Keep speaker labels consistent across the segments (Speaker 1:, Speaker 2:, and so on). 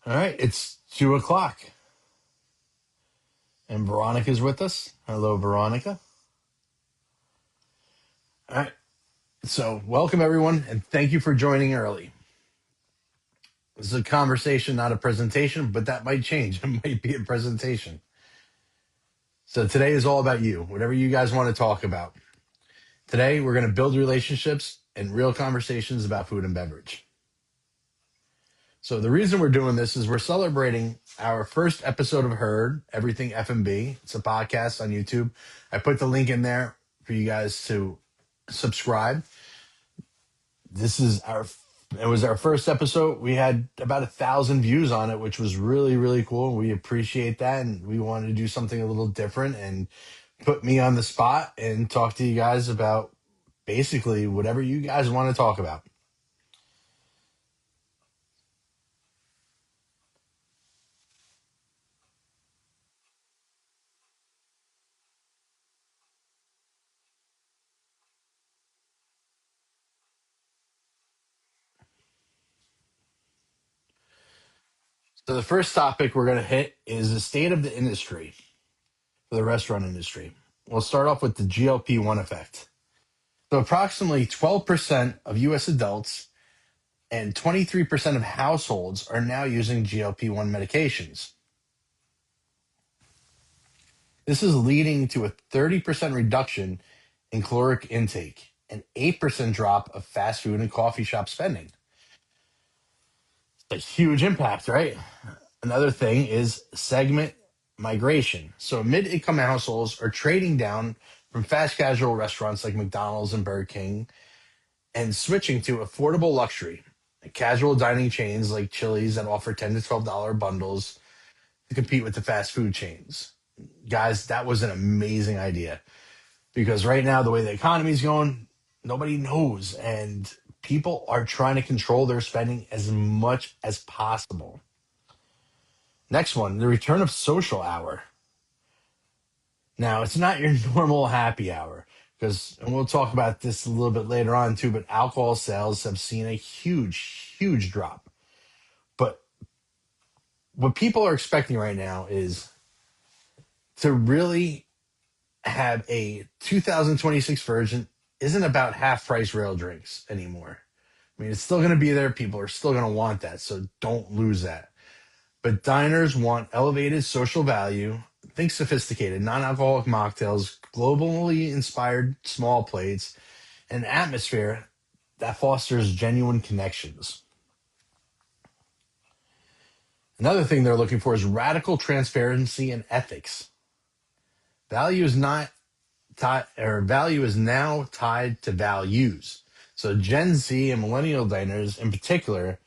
Speaker 1: All right, it's 2 o'clock, and Veronica's with us. Hello, Veronica. All right, so welcome everyone, and thank you for joining early. This is a conversation, not a presentation, but that might change. It might be a presentation. So today is all about you, whatever you guys want to talk about. Today, we're going to build relationships and real conversations about food and beverage. So the reason we're doing this is we're celebrating our first episode of Heard, Everything F&B. It's a podcast on YouTube. I put the link in there for you guys to subscribe. It was our first episode. We had about 1,000 views on it, which was really, really cool. We appreciate that. And we wanted to do something a little different and put me on the spot and talk to you guys about basically whatever you guys want to talk about. So the first topic we're going to hit is the state of the industry for the restaurant industry. We'll start off with the GLP-1 effect. So approximately 12% of US adults and 23% of households are now using GLP-1 medications. This is leading to a 30% reduction in caloric intake, an 8% drop of fast food and coffee shop spending. A huge impact, right? Another thing is segment migration. So mid income households are trading down from fast casual restaurants like McDonald's and Burger King and switching to affordable luxury, casual dining chains like Chili's that offer $10 to $12 bundles to compete with the fast food chains. Guys, that was an amazing idea because right now, the way the economy is going, nobody knows. And people are trying to control their spending as much as possible. Next one, the return of social hour. Now, it's not your normal happy hour because, and we'll talk about this a little bit later on too, but alcohol sales have seen a huge, huge drop. But what people are expecting right now is to really have a 2026 version isn't about half price rail drinks anymore. I mean, it's still going to be there. People are still going to want that. So don't lose that. But diners want elevated social value. Think sophisticated, non alcoholic mocktails, globally inspired small plates, and atmosphere that fosters genuine connections. Another thing they're looking for is radical transparency and ethics. Value is not tied, or value is now tied to values. So Gen Z and millennial diners in particular,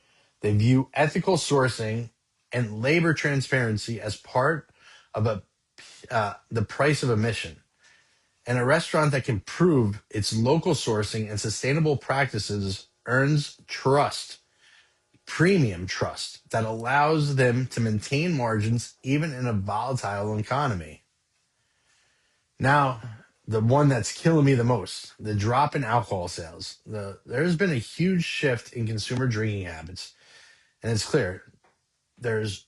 Speaker 1: they view ethical sourcing and labor transparency as part of the price of admission. And a restaurant that can prove its local sourcing and sustainable practices earns trust, premium trust, that allows them to maintain margins even in a volatile economy. Now, the one that's killing me the most, the drop in alcohol sales. There's been a huge shift in consumer drinking habits, and it's clear there's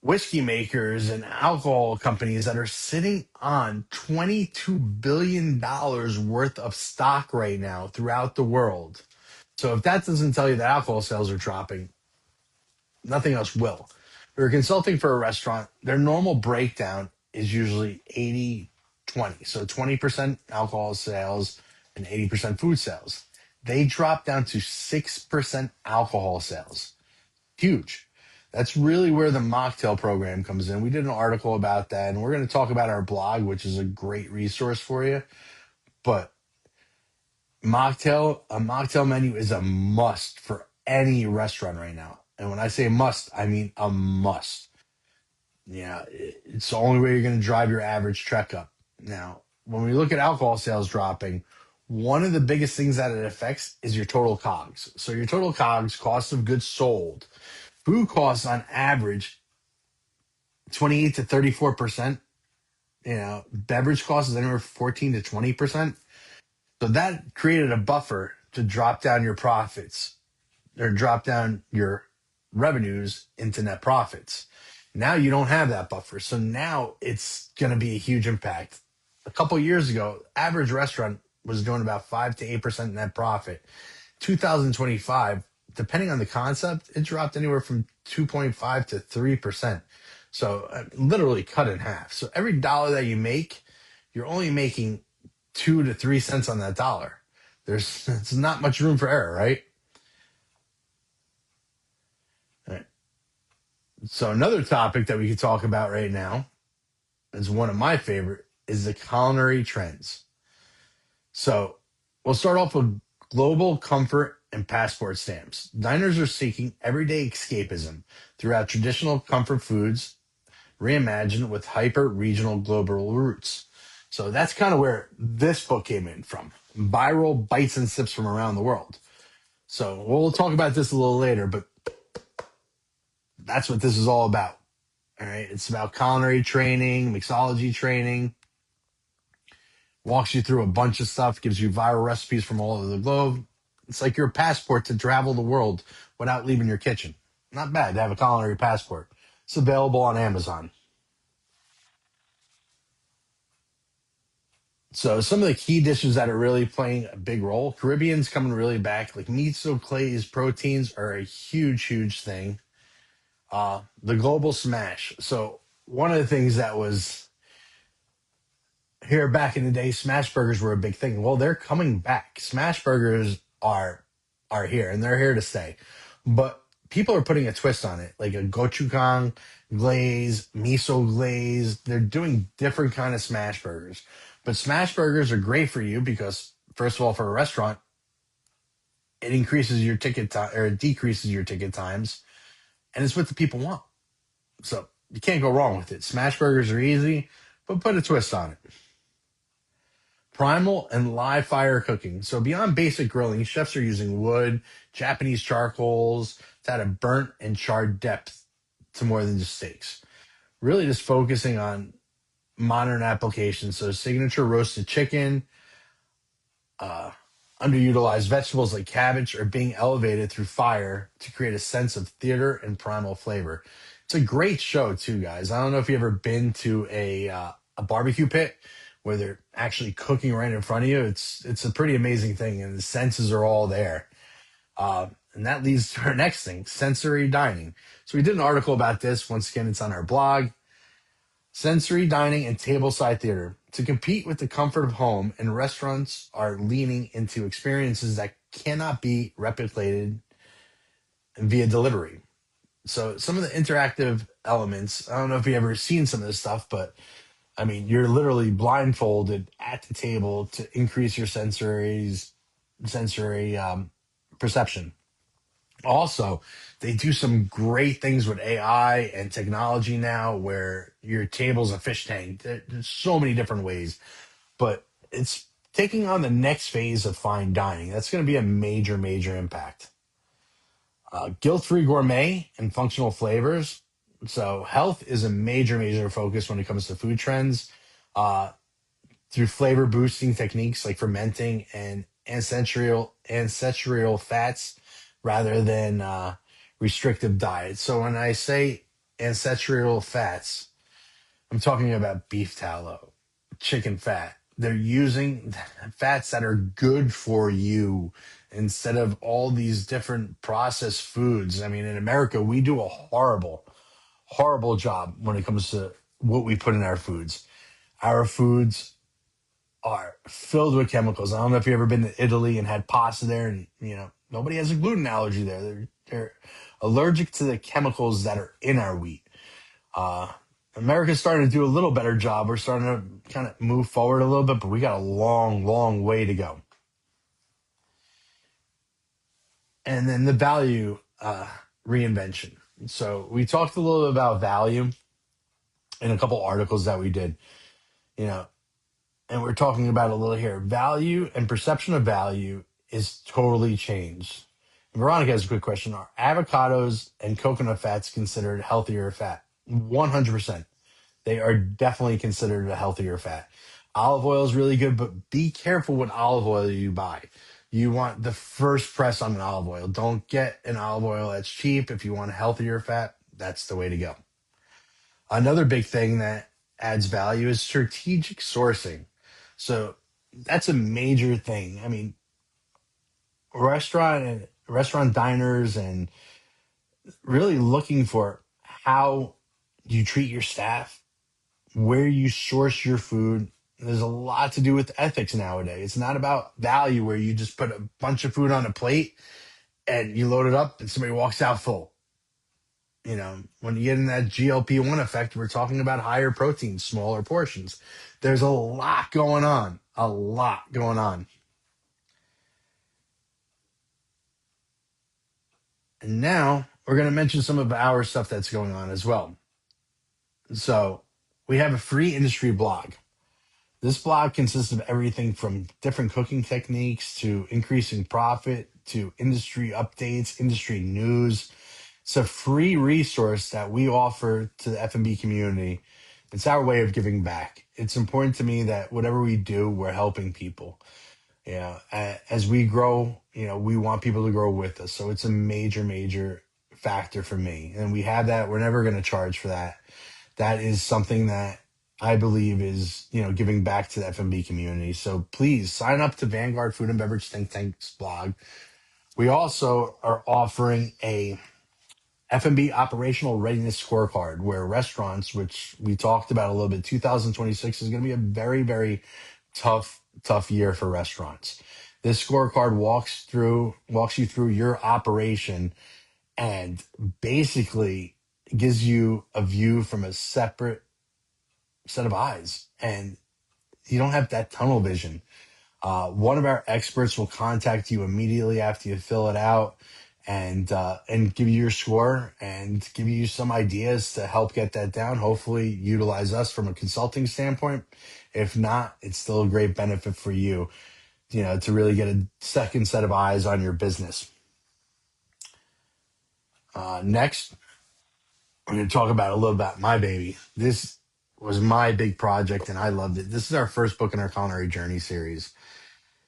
Speaker 1: whiskey makers and alcohol companies that are sitting on $22 billion worth of stock right now throughout the world. So if that doesn't tell you that alcohol sales are dropping, nothing else will. We are consulting for a restaurant. Their normal breakdown is usually 80-20. So 20% alcohol sales and 80% food sales. They dropped down to 6% alcohol sales. Huge. That's really where the mocktail program comes in. We did an article about that, and we're going to talk about our blog, which is a great resource for you. But a mocktail menu is a must for any restaurant right now. And when I say must, I mean a must. Yeah, it's the only way you're going to drive your average trek up. Now, when we look at alcohol sales dropping, one of the biggest things that it affects is your total COGS. So your total COGS, cost of goods sold, food costs on average 28 to 34%. Beverage costs is anywhere from 14 to 20%. So that created a buffer to drop down your profits or drop down your revenues into net profits. Now you don't have that buffer. So now it's going to be a huge impact. A couple years ago, average restaurant was doing about 5 to 8% net profit. 2025, depending on the concept, it dropped anywhere from 2.5 to 3%. So literally cut in half. So every dollar that you make, you're only making 2 to 3 cents on that dollar. There's it's not much room for error, right? All right. So another topic that we could talk about right now is one of my favorite is the culinary trends. So we'll start off with global comfort and passport stamps. Diners are seeking everyday escapism throughout traditional comfort foods reimagined with hyper regional global roots. So that's kind of where this book came in from. Viral bites and sips from around the world. So we'll talk about this a little later, but that's what this is all about. All right. It's about culinary training, mixology training, walks you through a bunch of stuff, gives you viral recipes from all over the globe. It's like your passport to travel the world without leaving your kitchen. Not bad to have a culinary passport. It's available on Amazon. So some of the key dishes that are really playing a big role, Caribbean's coming really back. Like miso clays, proteins are a huge, huge thing. The global smash. So one of the things that was here back in the day, smash burgers were a big thing. Well, they're coming back. Smash burgers are here and they're here to stay. But people are putting a twist on it, like a gochujang glaze, miso glaze. They're doing different kind of smash burgers. But smash burgers are great for you because first of all, for a restaurant, it increases your ticket time or it decreases your ticket times, and it's what the people want. So you can't go wrong with it. Smash burgers are easy, but put a twist on it. Primal and live fire cooking. So beyond basic grilling, chefs are using wood, Japanese charcoals to add a burnt and charred depth to more than just steaks. Really just focusing on modern applications. So signature roasted chicken, uh, underutilized vegetables like cabbage are being elevated through fire to create a sense of theater and primal flavor. It's a great show too, guys. I don't know if you've ever been to a barbecue pit where they're actually cooking right in front of you. It's a pretty amazing thing, and the senses are all there. And that leads to our next thing, sensory dining. So we did an article about this. Once again, it's on our blog. Sensory dining and tableside theater. To compete with the comfort of home, and restaurants are leaning into experiences that cannot be replicated via delivery. So some of the interactive elements, I don't know if you've ever seen some of this stuff, but I mean, you're literally blindfolded at the table to increase your sensory perception. Also, they do some great things with AI and technology now where your table's a fish tank. There's so many different ways, but it's taking on the next phase of fine dining. That's going to be a major, major impact. Guilt-free gourmet and functional flavors. So health is a major, major focus when it comes to food trends. Uh, Through flavor boosting techniques like fermenting and ancestral fats rather than restrictive diets. So when I say ancestral fats, I'm talking about beef tallow, chicken fat. They're using fats that are good for you instead of all these different processed foods. I mean, in America, we do a horrible, horrible job when it comes to what we put in our foods. Our foods are filled with chemicals. I don't know if you've ever been to Italy and had pasta there, and nobody has a gluten allergy there. They're allergic to the chemicals that are in our wheat. Uh, America's starting to do a little better job. We're starting to kind of move forward a little bit, but we got a long, long way to go. And then the value reinvention. So we talked a little bit about value in a couple articles that we did. You know, and we're talking about a little here. Value and perception of value is totally changed. Veronica has a quick question. Are avocados and coconut fats considered healthier fat? 100%. They are definitely considered a healthier fat. Olive oil is really good, but be careful what olive oil you buy. You want the first press on an olive oil. Don't get an olive oil that's cheap. If you want a healthier fat, that's the way to go. Another big thing that adds value is strategic sourcing. So that's a major thing. I mean, restaurant diners and really looking for how you treat your staff, where you source your food. There's a lot to do with ethics nowadays. It's not about value where you just put a bunch of food on a plate and you load it up and somebody walks out full. When you get in that GLP-1 effect, we're talking about higher protein, smaller portions. There's a lot going on, a lot going on. And now we're going to mention some of our stuff that's going on as well. So we have a free industry blog. This blog consists of everything from different cooking techniques to increasing profit to industry updates, industry news. It's a free resource that we offer to the F&B community. It's our way of giving back. It's important to me that whatever we do, we're helping people. As we grow, we want people to grow with us. So it's a major, major factor for me. And we have that. We're never going to charge for that. That is something that I believe is, giving back to the F&B community. So please sign up to Vanguard Food and Beverage Think Tank's blog. We also are offering a F&B operational readiness scorecard where restaurants, which we talked about a little bit, 2026 is going to be a very, very tough year for restaurants. This scorecard walks you through your operation and basically gives you a view from a separate set of eyes, and you don't have that tunnel vision. One of our experts will contact you immediately after you fill it out and give you your score and give you some ideas to help get that down. Hopefully utilize us from a consulting standpoint. If not, it's still a great benefit for you, to really get a second set of eyes on your business. Next, I'm going to talk about a little about my baby. This was my big project and I loved it. This is our first book in our culinary journey series.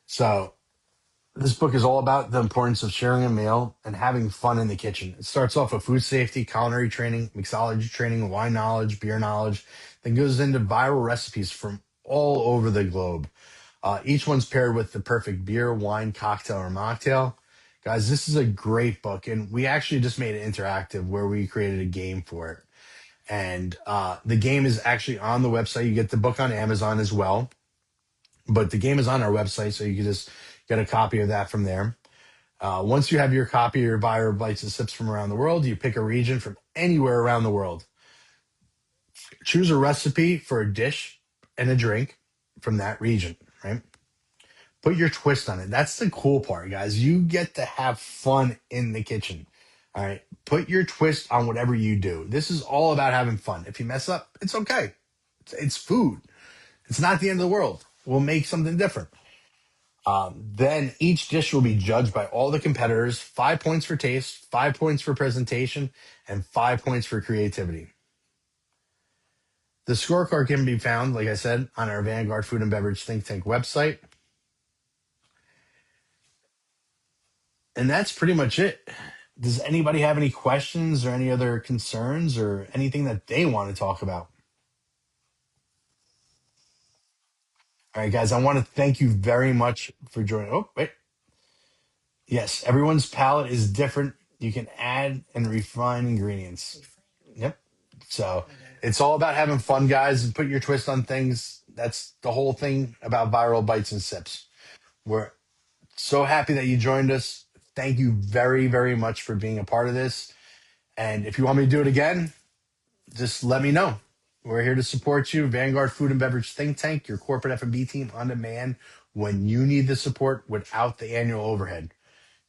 Speaker 1: So this book is all about the importance of sharing a meal and having fun in the kitchen. It starts off with food safety, culinary training, mixology training, wine knowledge, beer knowledge, then goes into viral recipes from all over the globe. Each one's paired with the perfect beer, wine, cocktail, or mocktail. Guys, this is a great book, and we actually just made it interactive where we created a game for it. And the game is actually on the website. You get the book on Amazon as well, but the game is on our website, so you can just get a copy of that from there. Once you have your copy of your buyer bites and sips from around the world, you pick a region from anywhere around the world. Choose a recipe for a dish and a drink from that region, right? Put your twist on it. That's the cool part, guys. You get to have fun in the kitchen. All right. Put your twist on whatever you do. This is all about having fun. If you mess up, it's okay. It's food. It's not the end of the world. We'll make something different. Then each dish will be judged by all the competitors, 5 points for taste, 5 points for presentation, and 5 points for creativity. The scorecard can be found, like I said, on our Vanguard Food and Beverage Think Tank website. And that's pretty much it. Does anybody have any questions or any other concerns or anything that they want to talk about? All right, guys, I want to thank you very much for joining. Oh, wait. Yes, everyone's palate is different. You can add and refine ingredients. Yep. So it's all about having fun, guys, and put your twist on things. That's the whole thing about Viral Bites and Sips. We're so happy that you joined us. Thank you very, very much for being a part of this. And if you want me to do it again, just let me know. We're here to support you. Vanguard Food and Beverage Think Tank, your corporate F&B team on demand when you need the support without the annual overhead.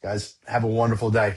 Speaker 1: Guys, have a wonderful day.